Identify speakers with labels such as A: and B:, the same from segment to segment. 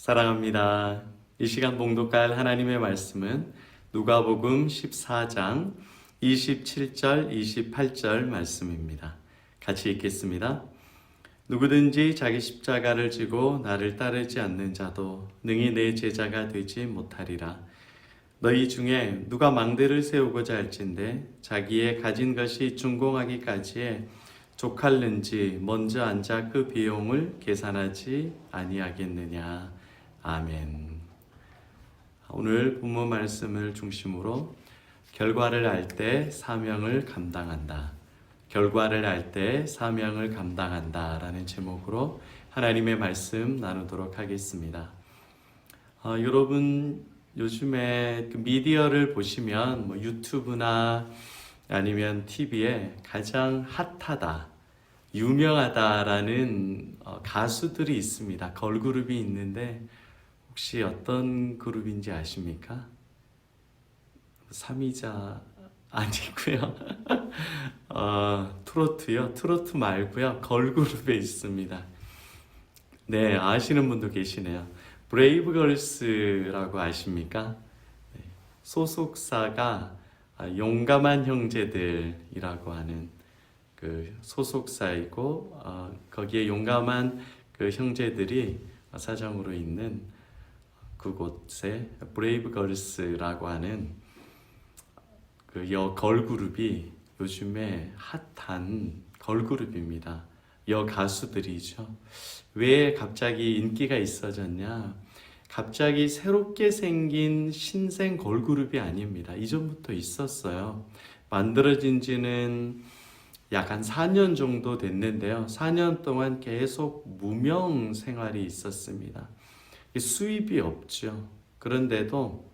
A: 사랑합니다. 이 시간 봉독할 하나님의 말씀은 누가복음 14장 27절, 28절 말씀입니다. 같이 읽겠습니다. 누구든지 자기 십자가를 지고 나를 따르지 않는 자도 능히 내 제자가 되지 못하리라. 너희 중에 누가 망대를 세우고자 할진대 자기의 가진 것이 준공하기까지에 족할는지 먼저 앉아 그 비용을 계산하지 아니하겠느냐. 아멘. 오늘 본문 말씀을 중심으로 결과를 알 때 사명을 감당한다. 결과를 알 때 사명을 감당한다 라는 제목으로 하나님의 말씀 나누도록 하겠습니다. 여러분 요즘에 그 미디어를 보시면 유튜브나 아니면 TV에 가장 핫하다, 유명하다라는 가수들이 있습니다. 걸그룹이 있는데 혹시 어떤 그룹인지 아십니까? 3위자 아니고요. 트로트요? 트로트 말고요. 걸그룹에 있습니다. 네, 아시는 분도 계시네요. 브레이브걸스라고 아십니까? 네, 소속사가 용감한 형제들이라고 하는 그 소속사이고 거기에 용감한 그 형제들이 사장으로 있는 그곳에 브레이브걸스라고 하는 그 걸그룹이 요즘에 핫한 걸그룹입니다. 가수들이죠. 왜 갑자기 인기가 있어졌냐? 갑자기 새롭게 생긴 신생 걸그룹이 아닙니다. 이전부터 있었어요. 만들어진 지는 약 한 4년 정도 됐는데요. 4년 동안 계속 무명 생활이 있었습니다. 수입이 없죠. 그런데도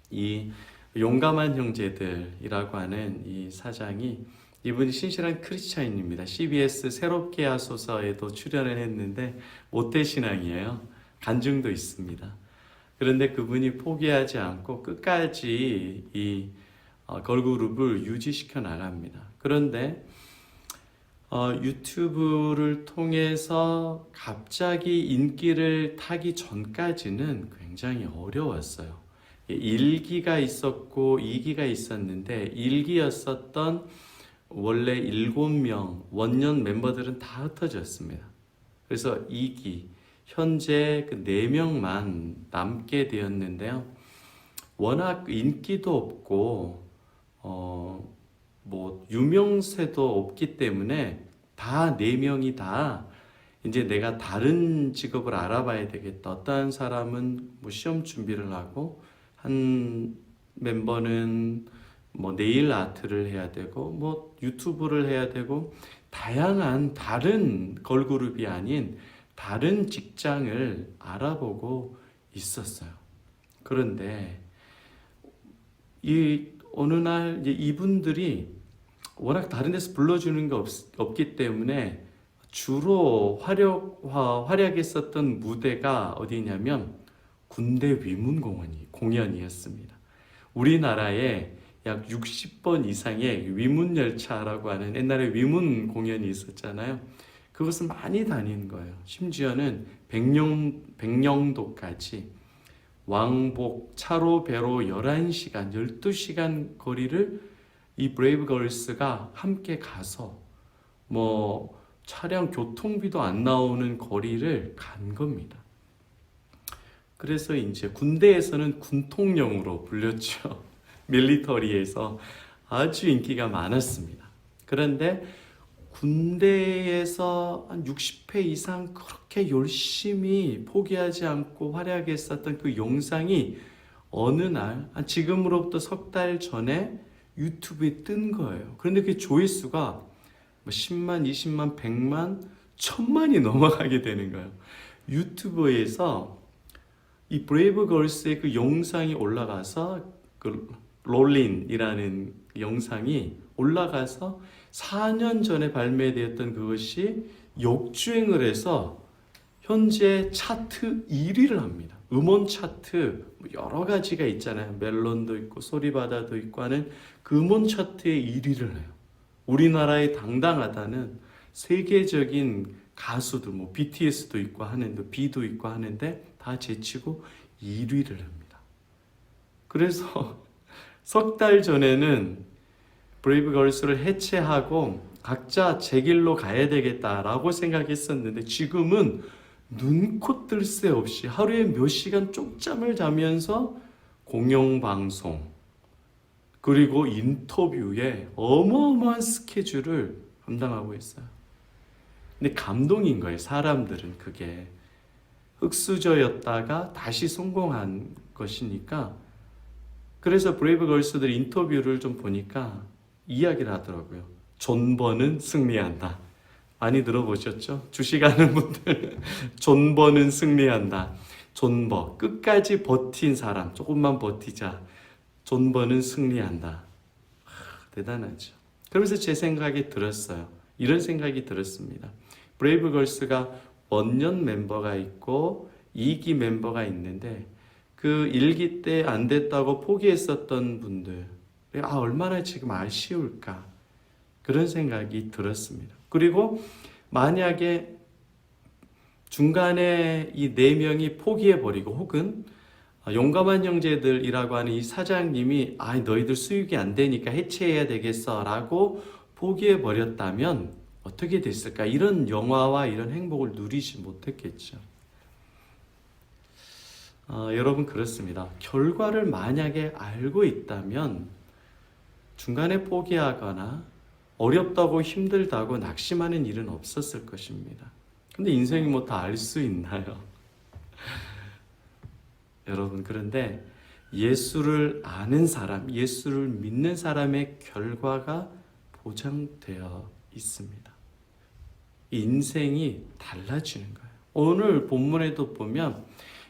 A: 이 용감한 형제들이라고 하는 이 사장이, 이분이 신실한 크리스찬입니다. CBS 새롭게 하소서에도 출연을 했는데 모태신앙이에요. 간증도 있습니다. 그런데 그분이 포기하지 않고 끝까지 이 걸그룹을 유지시켜 나갑니다. 그런데 유튜브를 통해서 갑자기 인기를 타기 전까지는 굉장히 어려웠어요. 1기가 있었고 2기가 있었는데 1기였었던 원래 7명 원년 멤버들은 다 흩어졌습니다. 그래서 2기 현재 그 4명만 남게 되었는데요. 워낙 인기도 없고 유명세도 없기 때문에 다 4명이 다 이제 내가 다른 직업을 알아봐야 되겠다. 어떤 사람은 시험 준비를 하고, 한 멤버는 네일 아트를 해야 되고 유튜브를 해야 되고, 다양한 다른 걸그룹이 아닌 다른 직장을 알아보고 있었어요. 그런데 어느 날 이분들이 워낙 다른 데서 불러주는 게 없기 때문에 주로 활약했었던 무대가 어디냐면 군대 위문 공연이었습니다. 우리나라에 약 60번 이상의 위문열차라고 하는 옛날에 위문 공연이 있었잖아요. 그것을 많이 다닌 거예요. 심지어는 백령도까지 왕복 차로 배로 11시간, 12시간 거리를 이 브레이브걸스가 함께 가서 차량 교통비도 안 나오는 거리를 간 겁니다. 그래서 이제 군대에서는 군통령으로 불렸죠. 밀리터리에서 아주 인기가 많았습니다. 그런데 군대에서 한 60회 이상 그렇게 열심히 포기하지 않고 활약했었던 그 영상이 어느 날, 지금으로부터 석 달 전에 유튜브에 뜬 거예요. 그런데 그 조회수가 10만, 20만, 100만, 1000만이 넘어가게 되는 거예요. 유튜브에서 이 브레이브걸스의 그 영상이 올라가서 그 롤린이라는 영상이 올라가서 4년 전에 발매되었던 그것이 역주행을 해서 현재 차트 1위를 합니다. 음원 차트 여러 가지가 있잖아요. 멜론도 있고 소리바다도 있고 하는 그 음원 차트에 1위를 해요. 우리나라에 당당하다는 세계적인 가수들, BTS도 있고 하는데, B도 있고 하는데 다 제치고 1위를 합니다. 그래서 석 달 전에는 브레이브걸스를 해체하고 각자 제 길로 가야 되겠다라고 생각했었는데 지금은 눈코 뜰 새 없이 하루에 몇 시간 쪽잠을 자면서 공영방송 그리고 인터뷰에 어마어마한 스케줄을 감당하고 있어요. 근데 감동인 거예요. 사람들은 그게 흙수저였다가 다시 성공한 것이니까. 그래서 브레이브걸스들 인터뷰를 좀 보니까 이야기를 하더라고요. 존버는 승리한다. 많이 들어보셨죠? 주식하는 분들 존버는 승리한다. 존버, 끝까지 버틴 사람, 조금만 버티자. 존버는 승리한다. 대단하죠. 그러면서 제 생각이 들었어요. 이런 생각이 들었습니다. 브레이브걸스가 원년 멤버가 있고 2기 멤버가 있는데 그 1기 때 안 됐다고 포기했었던 분들, 얼마나 지금 아쉬울까 그런 생각이 들었습니다. 그리고 만약에 중간에 이 4명이 포기해버리고 혹은 용감한 형제들이라고 하는 이 사장님이 너희들 수익이 안 되니까 해체해야 되겠어 라고 포기해버렸다면 어떻게 됐을까? 이런 영화와 이런 행복을 누리지 못했겠죠. 여러분 그렇습니다. 결과를 만약에 알고 있다면 중간에 포기하거나 어렵다고 힘들다고 낙심하는 일은 없었을 것입니다. 근데 인생이 뭐 다 알 수 있나요? 여러분 그런데 예수를 아는 사람, 예수를 믿는 사람의 결과가 보장되어 있습니다. 인생이 달라지는 거예요. 오늘 본문에도 보면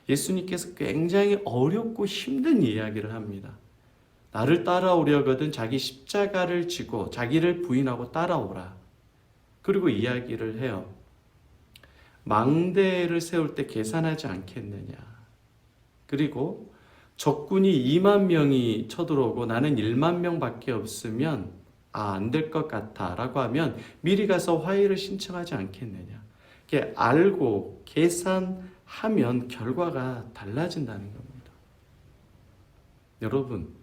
A: 예수님께서 굉장히 어렵고 힘든 이야기를 합니다. 나를 따라오려거든 자기 십자가를 지고 자기를 부인하고 따라오라. 그리고 이야기를 해요. 망대를 세울 때 계산하지 않겠느냐. 그리고 적군이 2만 명이 쳐들어오고 나는 1만 명밖에 없으면 안 될 것 같아 라고 하면 미리 가서 화해를 신청하지 않겠느냐. 이렇게 알고 계산하면 결과가 달라진다는 겁니다. 여러분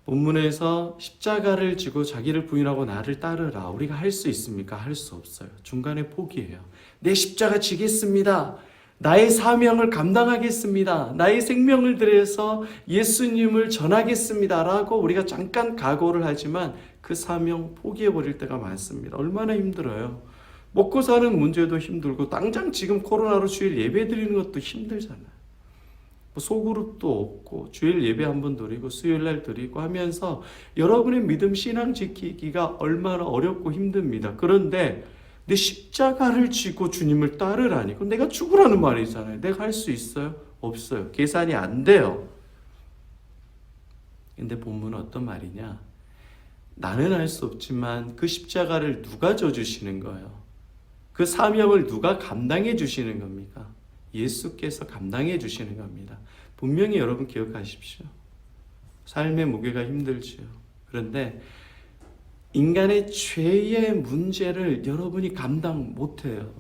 A: 본문에서 십자가를 지고 자기를 부인하고 나를 따르라. 우리가 할 수 있습니까? 할 수 없어요. 중간에 포기해요. 내 십자가 지겠습니다. 나의 사명을 감당하겠습니다. 나의 생명을 들여서 예수님을 전하겠습니다. 라고 우리가 잠깐 각오를 하지만 그 사명 포기해버릴 때가 많습니다. 얼마나 힘들어요. 먹고 사는 문제도 힘들고 당장 지금 코로나로 주일 예배 드리는 것도 힘들잖아요. 소그룹도 없고 주일 예배 한번 드리고 수요일날 드리고 하면서 여러분의 믿음 신앙 지키기가 얼마나 어렵고 힘듭니다. 그런데 내 십자가를 지고 주님을 따르라니 그럼 내가 죽으라는 말이잖아요. 내가 할 수 있어요? 없어요. 계산이 안 돼요. 근데 본문은 어떤 말이냐? 나는 할 수 없지만 그 십자가를 누가 져주시는 거예요? 그 사명을 누가 감당해 주시는 겁니까? 예수께서 감당해 주시는 겁니다. 분명히 여러분 기억하십시오. 삶의 무게가 힘들지요. 그런데 인간의 죄의 문제를 여러분이 감당 못해요.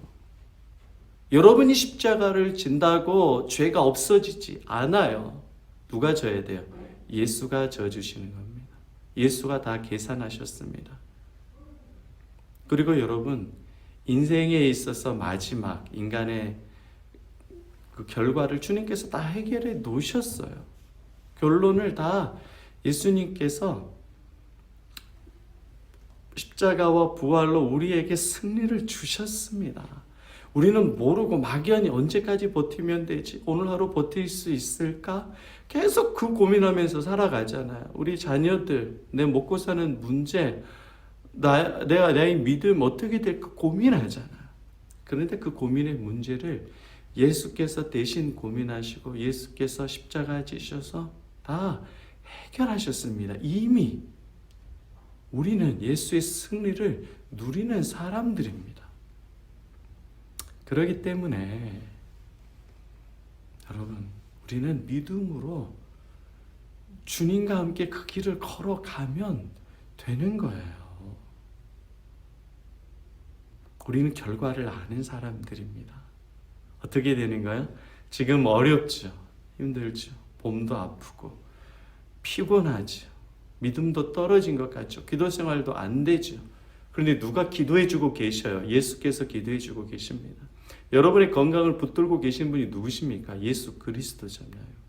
A: 여러분이 십자가를 진다고 죄가 없어지지 않아요. 누가 져야 돼요? 예수가 져주시는 겁니다. 예수가 다 계산하셨습니다. 그리고 여러분 인생에 있어서 마지막 인간의 그 결과를 주님께서 다 해결해 놓으셨어요. 결론을 다 예수님께서 십자가와 부활로 우리에게 승리를 주셨습니다. 우리는 모르고 막연히 언제까지 버티면 되지? 오늘 하루 버틸 수 있을까? 계속 그 고민하면서 살아가잖아요. 우리 자녀들, 내 먹고 사는 문제, 나의 믿음 어떻게 될까 고민하잖아요. 그런데 그 고민의 문제를 예수께서 대신 고민하시고 예수께서 십자가 지셔서 다 해결하셨습니다. 이미 우리는 예수의 승리를 누리는 사람들입니다. 그렇기 때문에 여러분 우리는 믿음으로 주님과 함께 그 길을 걸어가면 되는 거예요. 우리는 결과를 아는 사람들입니다. 어떻게 되는가요? 지금 어렵죠. 힘들죠. 몸도 아프고 피곤하죠. 믿음도 떨어진 것 같죠. 기도 생활도 안 되죠. 그런데 누가 기도해주고 계셔요? 예수께서 기도해주고 계십니다. 여러분의 건강을 붙들고 계신 분이 누구십니까? 예수 그리스도잖아요.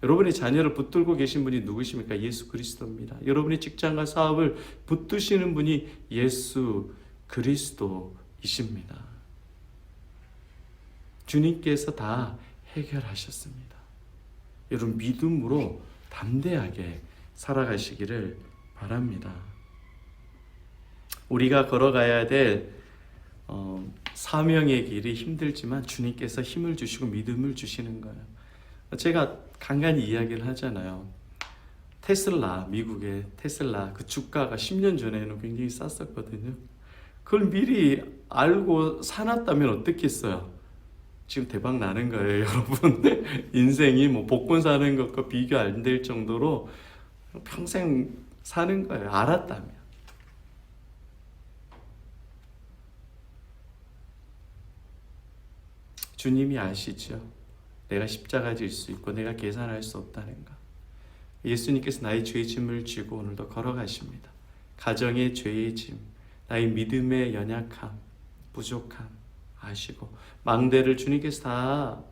A: 여러분의 자녀를 붙들고 계신 분이 누구십니까? 예수 그리스도입니다. 여러분의 직장과 사업을 붙드시는 분이 예수 그리스도이십니다. 주님께서 다 해결하셨습니다. 여러분 믿음으로 담대하게 살아가시기를 바랍니다. 우리가 걸어가야 될 사명의 길이 힘들지만 주님께서 힘을 주시고 믿음을 주시는 거예요. 제가 간간히 이야기를 하잖아요. 테슬라, 미국의 테슬라 그 주가가 10년 전에는 굉장히 쌌었거든요. 그걸 미리 알고 사놨다면 어떻겠어요? 지금 대박 나는 거예요, 여러분. 인생이 뭐 복권 사는 것과 비교 안 될 정도로 평생 사는 거예요. 알았다면. 주님이 아시죠? 내가 십자가 질 수 있고 내가 계산할 수 없다는 거. 예수님께서 나의 죄의 짐을 지고 오늘도 걸어가십니다. 가정의 죄의 짐, 나의 믿음의 연약함, 부족함 아시고 망대를 주님께서 다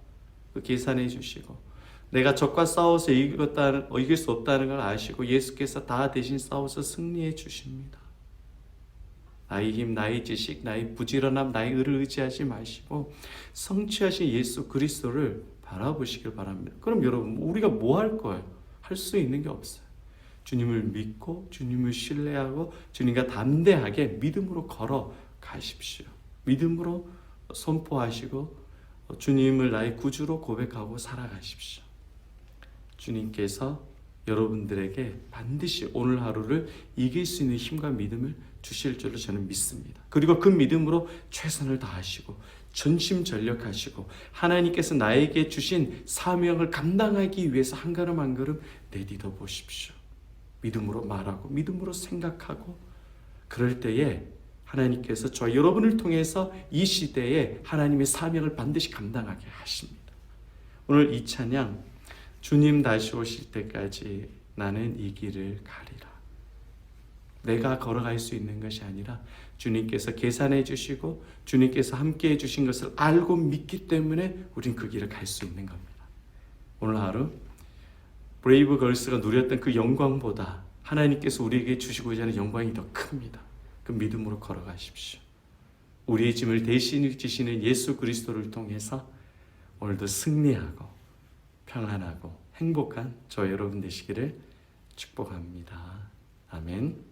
A: 계산해 주시고 내가 적과 싸워서 이길 수 없다는 걸 아시고 예수께서 다 대신 싸워서 승리해 주십니다. 나의 힘, 나의 지식, 나의 부지런함, 나의 의를 의지하지 마시고 성취하신 예수 그리스도를 바라보시길 바랍니다. 그럼 여러분 우리가 뭐 할 거예요? 할 수 있는 게 없어요. 주님을 믿고 주님을 신뢰하고 주님과 담대하게 믿음으로 걸어가십시오. 믿음으로 선포하시고 주님을 나의 구주로 고백하고 살아가십시오. 주님께서 여러분들에게 반드시 오늘 하루를 이길 수 있는 힘과 믿음을 주실 줄로 저는 믿습니다. 그리고 그 믿음으로 최선을 다하시고 전심전력하시고 하나님께서 나에게 주신 사명을 감당하기 위해서 한 걸음 한 걸음 내딛어 보십시오. 믿음으로 말하고 믿음으로 생각하고 그럴 때에 하나님께서 저 여러분을 통해서 이 시대에 하나님의 사명을 반드시 감당하게 하십니다. 오늘 이 찬양 주님 다시 오실 때까지 나는 이 길을 가리라. 내가 걸어갈 수 있는 것이 아니라 주님께서 계산해 주시고 주님께서 함께 해 주신 것을 알고 믿기 때문에 우린 그 길을 갈 수 있는 겁니다. 오늘 하루 브레이브 걸스가 누렸던 그 영광보다 하나님께서 우리에게 주시고자 하는 영광이 더 큽니다. 그 믿음으로 걸어가십시오. 우리의 짐을 대신 지시는 예수 그리스도를 통해서 오늘도 승리하고 평안하고 행복한 저 여러분 되시기를 축복합니다. 아멘.